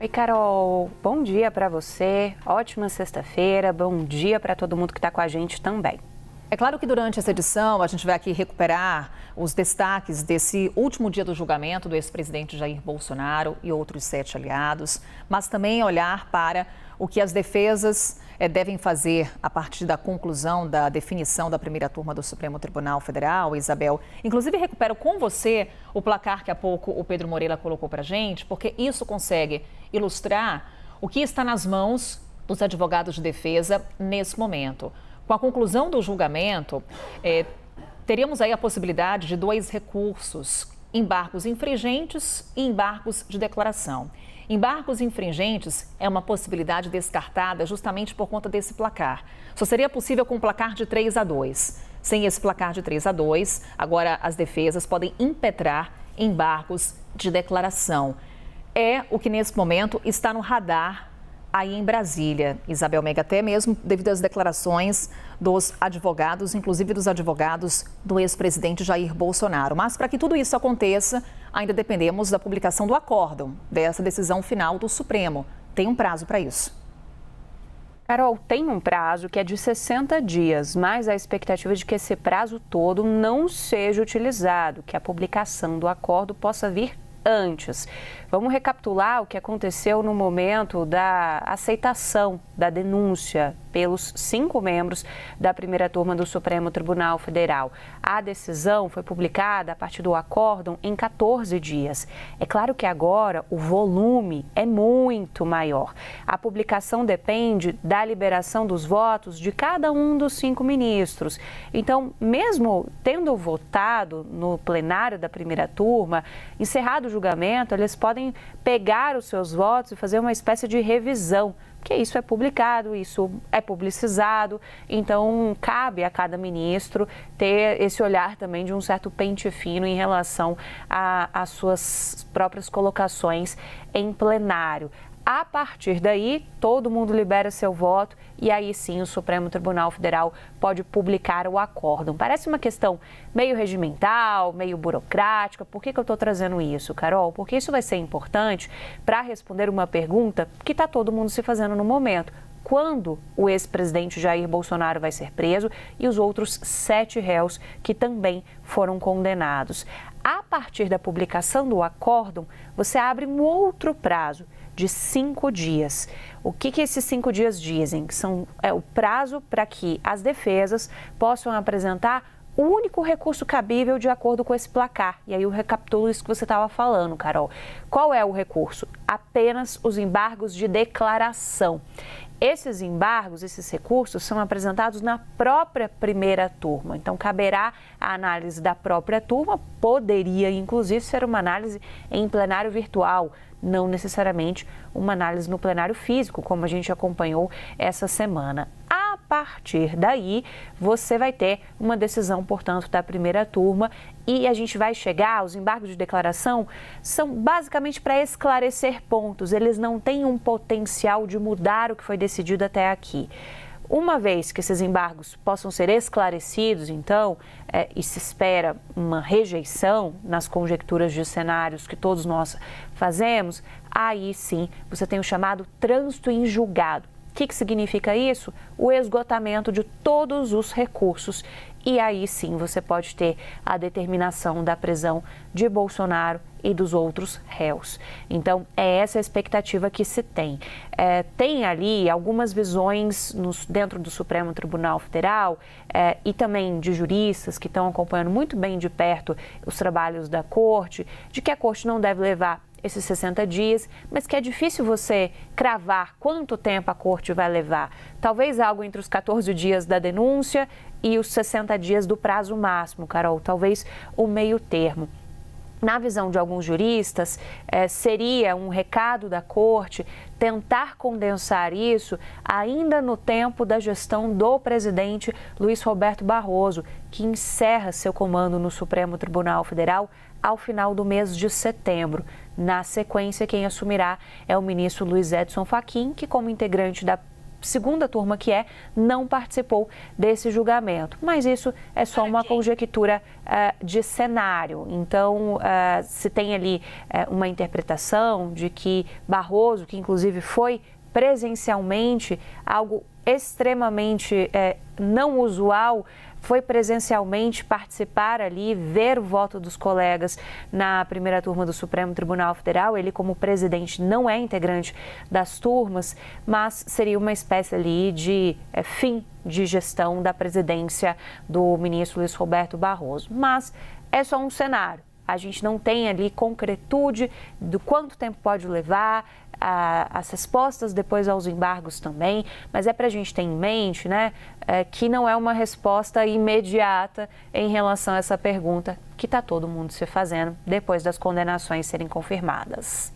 Oi, Carol. Bom dia para você. Ótima sexta-feira. Bom dia para todo mundo que está com a gente também. É claro que durante essa edição a gente vai aqui recuperar os destaques desse último dia do julgamento do ex-presidente Jair Bolsonaro e outros 7 aliados, mas também olhar para o que as defesas devem fazer a partir da conclusão da definição da primeira turma do Supremo Tribunal Federal. Isabel, inclusive recupero com você o placar que há pouco o Pedro Moreira colocou para a gente, porque isso consegue ilustrar o que está nas mãos dos advogados de defesa nesse momento. Com a conclusão do julgamento, teríamos aí a possibilidade de 2 recursos, embargos infringentes e embargos de declaração. Embargos infringentes é uma possibilidade descartada justamente por conta desse placar. Só seria possível com um placar de 3-2. Sem esse placar de 3-2, agora as defesas podem impetrar embargos de declaração. É o que nesse momento está no radar aí em Brasília, Isabel Mega, até mesmo devido às declarações dos advogados, inclusive dos advogados do ex-presidente Jair Bolsonaro. Mas para que tudo isso aconteça, ainda dependemos da publicação do acórdão, dessa decisão final do Supremo. Tem um prazo para isso. Carol, tem um prazo que é de 60 dias, mas a expectativa é de que esse prazo todo não seja utilizado, que a publicação do acordo possa vir antes. Vamos recapitular o que aconteceu no momento da aceitação da denúncia pelos 5 membros da primeira turma do Supremo Tribunal Federal. A decisão foi publicada a partir do acórdão em 14 dias. É claro que agora o volume é muito maior. A publicação depende da liberação dos votos de cada um dos 5 ministros. Então, mesmo tendo votado no plenário da primeira turma, encerrado o julgamento, eles podem pegar os seus votos e fazer uma espécie de revisão, porque isso é publicado, isso é publicizado, então cabe a cada ministro ter esse olhar também de um certo pente fino em relação às suas próprias colocações em plenário. A partir daí, todo mundo libera seu voto e aí sim o Supremo Tribunal Federal pode publicar o acórdão. Parece uma questão meio regimental, meio burocrática. Por que eu estou trazendo isso, Carol? Porque isso vai ser importante para responder uma pergunta que está todo mundo se fazendo no momento. Quando o ex-presidente Jair Bolsonaro vai ser preso e os outros 7 réus que também foram condenados. A partir da publicação do acórdão, você abre um outro prazo de 5 dias. O que esses 5 dias dizem? Que é o prazo para que as defesas possam apresentar o único recurso cabível de acordo com esse placar. E aí eu recapitulo isso que você estava falando, Carol. Qual é o recurso? Apenas os embargos de declaração. Esses embargos, esses recursos são apresentados na própria primeira turma. Então, caberá a análise da própria turma, poderia inclusive ser uma análise em plenário virtual, não necessariamente uma análise no plenário físico, como a gente acompanhou essa semana. A partir daí, você vai ter uma decisão, portanto, da primeira turma e a gente vai chegar, os embargos de declaração são basicamente para esclarecer pontos, eles não têm um potencial de mudar o que foi decidido até aqui. Uma vez que esses embargos possam ser esclarecidos, então, e se espera uma rejeição nas conjecturas de cenários que todos nós fazemos, aí sim você tem o chamado trânsito em julgado. O que significa isso? O esgotamento de todos os recursos. E aí sim você pode ter a determinação da prisão de Bolsonaro e dos outros réus. Então, é essa a expectativa que se tem. Tem ali algumas visões dentro do Supremo Tribunal Federal e também de juristas que estão acompanhando muito bem de perto os trabalhos da Corte, de que a Corte não deve levar esses 60 dias, mas que é difícil você cravar quanto tempo a Corte vai levar. Talvez algo entre os 14 dias da denúncia e os 60 dias do prazo máximo, Carol. Talvez o meio termo. Na visão de alguns juristas, seria um recado da Corte tentar condensar isso ainda no tempo da gestão do presidente Luiz Roberto Barroso, que encerra seu comando no Supremo Tribunal Federal ao final do mês de setembro. Na sequência, quem assumirá é o ministro Luiz Edson Fachin, que como integrante da segunda turma, que não participou desse julgamento. Mas isso é só uma conjectura de cenário. Então, se tem ali uma interpretação de que Barroso, que inclusive foi presencialmente, algo extremamente não usual, foi presencialmente participar ali, ver o voto dos colegas na primeira turma do Supremo Tribunal Federal. Ele, como presidente, não é integrante das turmas, mas seria uma espécie ali de fim de gestão da presidência do ministro Luiz Roberto Barroso. Mas é só um cenário. A gente não tem ali concretude do quanto tempo pode levar, as respostas depois aos embargos também, mas é para a gente ter em mente, que não é uma resposta imediata em relação a essa pergunta que está todo mundo se fazendo depois das condenações serem confirmadas.